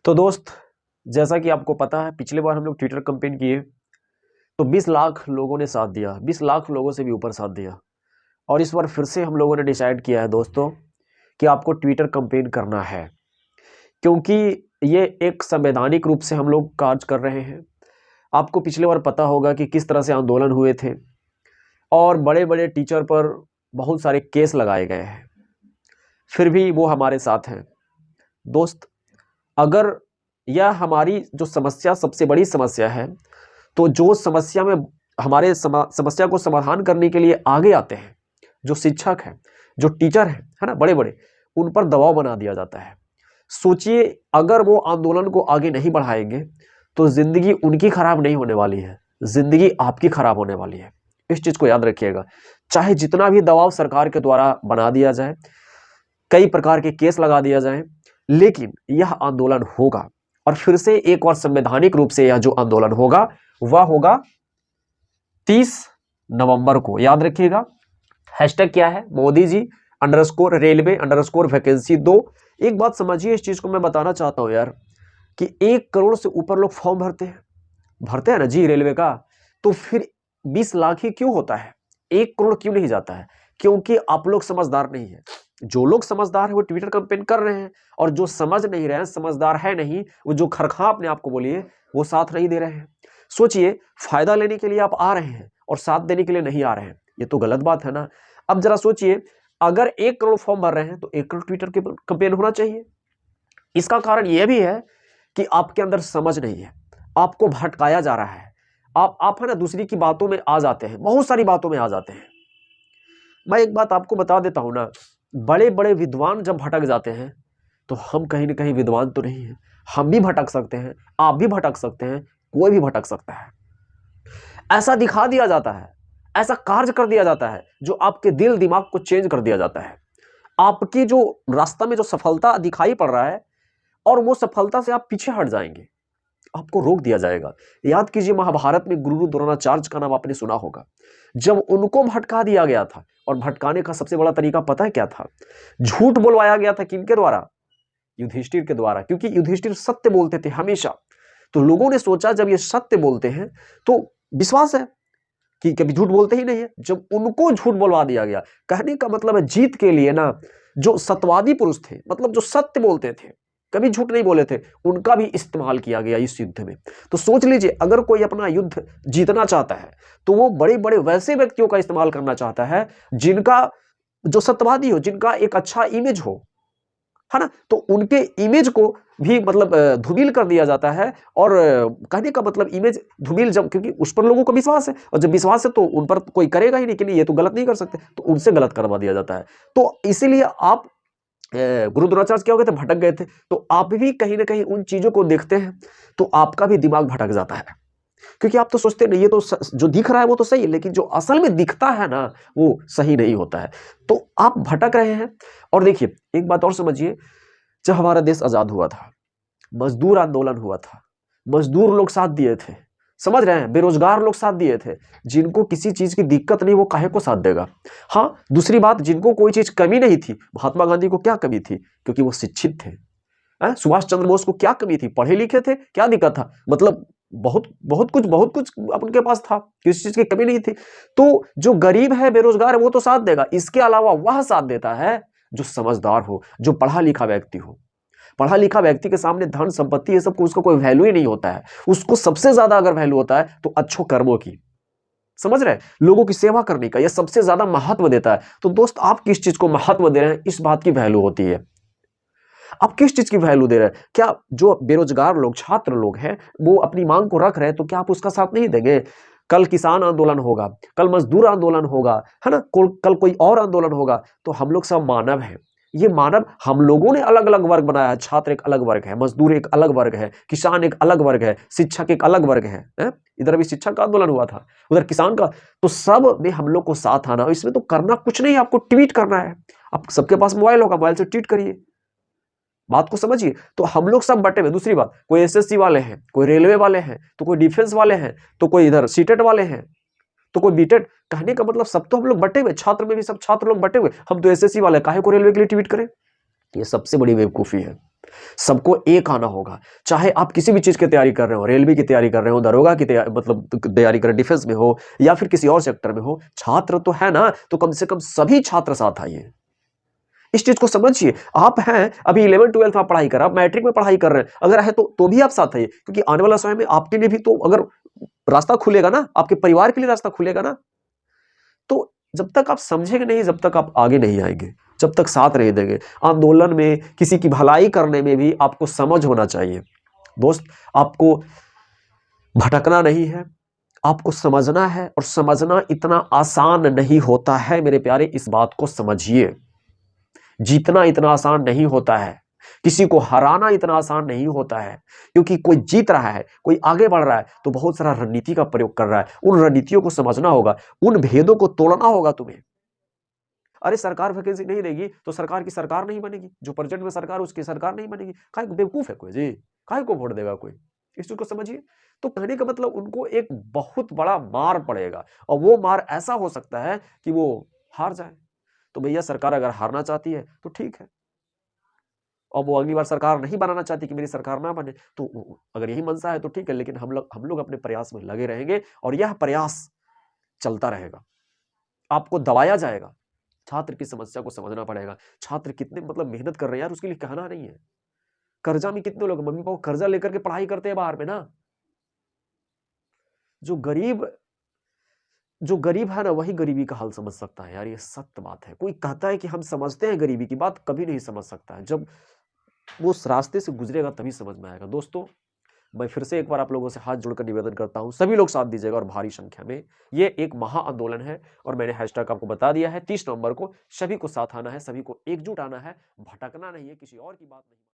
तो दोस्त, जैसा कि आपको पता है पिछले बार हम लोग ट्विटर कैंपेन किए तो 20 लाख लोगों ने साथ दिया, 20 लाख लोगों से भी ऊपर साथ दिया। और इस बार फिर से हम लोगों ने डिसाइड किया है दोस्तों कि आपको ट्विटर कैंपेन करना है, क्योंकि ये एक संवैधानिक रूप से हम लोग कार्य कर रहे हैं। आपको पिछले बार पता होगा कि किस तरह से आंदोलन हुए थे और बड़े बड़े टीचर पर बहुत सारे केस लगाए गए हैं, फिर भी वो हमारे साथ हैं। दोस्त, अगर यह हमारी जो समस्या सबसे बड़ी समस्या है, तो जो समस्या में हमारे समस्या को समाधान करने के लिए आगे आते हैं, जो शिक्षक हैं, जो टीचर हैं, है ना, बड़े बड़े, उन पर दबाव बना दिया जाता है। सोचिए, अगर वो आंदोलन को आगे नहीं बढ़ाएंगे तो जिंदगी उनकी खराब नहीं होने वाली है, जिंदगी आपकी खराब होने वाली है। इस चीज को याद रखिएगा। चाहे जितना भी दबाव सरकार के द्वारा बना दिया जाए, कई प्रकार के केस लगा दिया जाए, लेकिन यह आंदोलन होगा। और फिर से एक और संवैधानिक रूप से यह जो आंदोलन होगा वह होगा 30 नवंबर को। याद रखिएगा, हैशटैग क्या है? Modi ji _railway _vacancy 2। एक बात समझिए, इस चीज को मैं बताना चाहता हूं यार, कि 1 करोड़ से ऊपर लोग फॉर्म भरते हैं ना जी रेलवे का, तो फिर 20 लाख ही क्यों होता है? 1 करोड़ क्यों नहीं जाता है? क्योंकि आप लोग समझदार नहीं है। जो लोग समझदार है वो ट्विटर कैंपेन कर रहे हैं, और जो समझ नहीं रहे हैं, समझदार है नहीं, वो जो खरखा अपने आप को बोलिए, वो साथ नहीं दे रहे हैं। सोचिए, फायदा लेने के लिए आप आ रहे हैं और साथ देने के लिए नहीं आ रहे हैं, ये तो गलत बात है ना। अब जरा सोचिए, अगर 1 करोड़ फॉर्म भर रहे हैं तो 1 करोड़ ट्विटर कैंपेन होना चाहिए। इसका कारण यह भी है कि आपके अंदर समझ नहीं है, आपको भटकाया जा रहा है। आप है ना दूसरी की बातों में आ जाते हैं, बहुत सारी बातों में आ जाते हैं। मैं एक बात आपको बता देता हूं ना, बड़े बड़े विद्वान जब भटक जाते हैं तो हम कहीं ना कहीं विद्वान तो नहीं है, हम भी भटक सकते हैं, आप भी भटक सकते हैं, कोई भी भटक सकता है। ऐसा दिखा दिया जाता है, ऐसा कार्य कर दिया जाता है जो आपके दिल दिमाग को चेंज कर दिया जाता है। आपकी जो रास्ता में जो सफलता दिखाई पड़ रहा है, और वो सफलता से आप पीछे हट जाएंगे, आपको रोक दिया जाएगा। याद कीजिए, महाभारत में गुरु द्रोणाचार्य का नाम आपने सुना होगा। जब उनको भटका दिया गया था, और भटकाने का सबसे बड़ा तरीका पता है क्या था? झूठ बोलवाया गया था। किनके द्वारा? युधिष्ठिर के द्वारा, क्योंकि युधिष्ठिर सत्य बोलते थे हमेशा। तो लोगों ने सोचा जब ये सत्य बोलते हैं तो विश्वास है कि कभी झूठ बोलते ही नहीं है। जब उनको झूठ बोलवा दिया गया, कहने का मतलब है जीत के लिए ना, जो सत्यवादी पुरुष थे, मतलब जो सत्य बोलते थे, कभी झूठ नहीं बोले थे, उनका भी इस्तेमाल किया गया इस युद्ध में। तो सोच लीजिए, अगर कोई अपना युद्ध जीतना चाहता है तो वो बड़े बड़े वैसे व्यक्तियों का इस्तेमाल करना चाहता है जिनका जो सत्यवादी हो, जिनका एक अच्छा इमेज हो, है ना। तो उनके इमेज को भी मतलब धूमिल कर दिया जाता है। और कहने का मतलब इमेज धूमिल, जब क्योंकि उस पर लोगों को विश्वास है, और जब विश्वास है तो उन पर कोई करेगा ही नहीं कि नहीं ये तो गलत नहीं कर सकते, तो उनसे गलत करवा दिया जाता है। तो इसीलिए आप गुरु द्रोणाचार्य क्या हो गए थे? भटक गए थे। तो आप भी कहीं ना कहीं उन चीजों को देखते हैं तो आपका भी दिमाग भटक जाता है, क्योंकि आप तो सोचते नहीं, ये तो जो दिख रहा है वो तो सही है, लेकिन जो असल में दिखता है ना, वो सही नहीं होता है। तो आप भटक रहे हैं। और देखिए, एक बात और समझिए, जब हमारा देश आजाद हुआ था, मजदूर आंदोलन हुआ था, मजदूर लोग साथ दिए थे, समझ रहे हैं, बेरोजगार लोग साथ दिए थे। जिनको किसी चीज की दिक्कत नहीं, वो काहे को साथ देगा? हाँ, दूसरी बात, जिनको कोई चीज कमी नहीं थी, महात्मा गांधी को क्या कमी थी? क्योंकि वो शिक्षित थे। सुभाष चंद्र बोस को क्या कमी थी? पढ़े लिखे थे, क्या दिक्कत था? मतलब बहुत कुछ उनके पास था, किसी चीज की कमी नहीं थी। तो जो गरीब है, बेरोजगार है, वो तो साथ देगा। इसके अलावा वह साथ देता है जो समझदार हो, जो पढ़ा लिखा व्यक्ति हो। पढ़ा लिखा व्यक्ति के सामने धन संपत्ति ये सब को उसका कोई वैल्यू ही नहीं होता है। उसको सबसे ज्यादा अगर वैल्यू होता है तो अच्छो कर्मों की, समझ रहे हैं, लोगों की सेवा करने का, यह सबसे ज्यादा महत्व देता है। तो दोस्त, आप किस चीज को महत्व दे रहे हैं, इस बात की वैल्यू होती है। आप किस चीज की वैल्यू दे रहे हैं? क्या जो बेरोजगार लोग, छात्र लोग हैं, वो अपनी मांग को रख रहे हैं, तो क्या आप उसका साथ नहीं देंगे? कल किसान आंदोलन होगा, कल मजदूर आंदोलन होगा, है ना, कल कोई और आंदोलन होगा। तो हम लोग सब मानव हैं। ये मानव, हम लोगों ने अलग अलग वर्ग बनाया है। छात्र एक अलग वर्ग है, मजदूर एक अलग वर्ग है, किसान एक अलग वर्ग है, शिक्षक एक अलग वर्ग है? इधर भी शिक्षक का आंदोलन हुआ था, उधर किसान का। तो सब में हम लोग को साथ आना। इसमें तो करना कुछ नहीं, आपको ट्वीट करना है। आप सबके पास मोबाइल होगा, मोबाइल से ट्वीट करिए, बात को समझिए। तो हम लोग सब बटे हुए। दूसरी बात, कोई एसएससी वाले हैं, कोई रेलवे वाले हैं, तो कोई डिफेंस वाले हैं, तो कोई इधर सीटेट वाले हैं, तो कोई बीटेट। कहने का मतलब सब तो हम लोग बटे हुए, छात्र में भी सब छात्र लोग बटे हुए। हम तो एसएससी वाले, काहे को रेलवे के लिए ट्वीट करें? ये सबसे बड़ी बेवकूफ़ी है। सबको एक आना होगा, चाहे आप किसी भी चीज़ की तैयारी कर रहे हो, रेलवे की तैयारी कर रहे हो, दरोगा की मतलब तैयारी कर रहे हो, डिफेंस में हो या फिर किसी और सेक्टर में हो, छात्र तो है ना, तो कम से कम सभी छात्र साथ आइए। इस चीज़ को समझिए, आप हैं अभी 11th-12th में आप पढ़ाई कर रहे हैं, आप मैट्रिक में पढ़ाई कर रहे हैं, अगर है तो भी आप साथ आइए, क्योंकि आने वाला समय में आपके लिए भी तो अगर रास्ता खुलेगा ना, आपके परिवार के लिए रास्ता खुलेगा ना, तो जब तक आप समझेंगे नहीं, जब तक आप आगे नहीं आएंगे, जब तक साथ नहीं देंगे। आंदोलन में किसी की भलाई करने में भी आपको समझ होना चाहिए। दोस्त, आपको भटकना नहीं है, आपको समझना है, और समझना इतना आसान नहीं होता है मेरे प्यारे, इस बात को समझिए। जीतना इतना आसान नहीं होता है, किसी को हराना इतना आसान नहीं होता है, क्योंकि कोई जीत रहा है, कोई आगे बढ़ रहा है, तो बहुत सारा रणनीति का प्रयोग कर रहा है। उन रणनीतियों को समझना होगा, उन भेदों को तोड़ना होगा तुम्हें। अरे सरकार वैकेंसी नहीं देगी तो सरकार की सरकार नहीं बनेगी, जो प्रेजेंट में सरकार उसकी सरकार नहीं बनेगी। काहे को बेवकूफ है कोई जी, काहे को वोट देगा कोई? इस चीज को समझिए। तो कहने का मतलब उनको एक बहुत बड़ा मार पड़ेगा, और वो मार ऐसा हो सकता है कि वो हार जाए। तो भैया, सरकार अगर हारना चाहती है तो ठीक है, और वो अगली बार सरकार नहीं बनाना चाहती कि मेरी सरकार ना बने, तो अगर यही मनसा है तो ठीक है, लेकिन हम लोग अपने प्रयास में लगे रहेंगे, और यह प्रयास चलता रहेगा। आपको दबाया जाएगा, छात्र की समस्या को समझना पड़ेगा। छात्र कितने मतलब मेहनत कर रहे हैं यार, उसके लिए कहना नहीं है। कर्जा में कितने लोग मम्मी पापा कर्जा लेकर के पढ़ाई करते हैं बाहर में ना। जो गरीब जो गरीब है ना, वही गरीबी का हाल समझ सकता है यार, ये सत्य बात है। कोई कहता है कि हम समझते हैं गरीबी की बात, कभी नहीं समझ सकता है। जब वो उस रास्ते से गुजरेगा तभी समझ में आएगा। दोस्तों, मैं फिर से एक बार आप लोगों से हाथ जोड़कर निवेदन करता हूं, सभी लोग साथ दीजिएगा, और भारी संख्या में। ये एक महा आंदोलन है, और मैंने हैशटैग आपको बता दिया है, 30 नवंबर को सभी को साथ आना है, सभी को एकजुट आना है, भटकना नहीं है, किसी और की बात नहीं।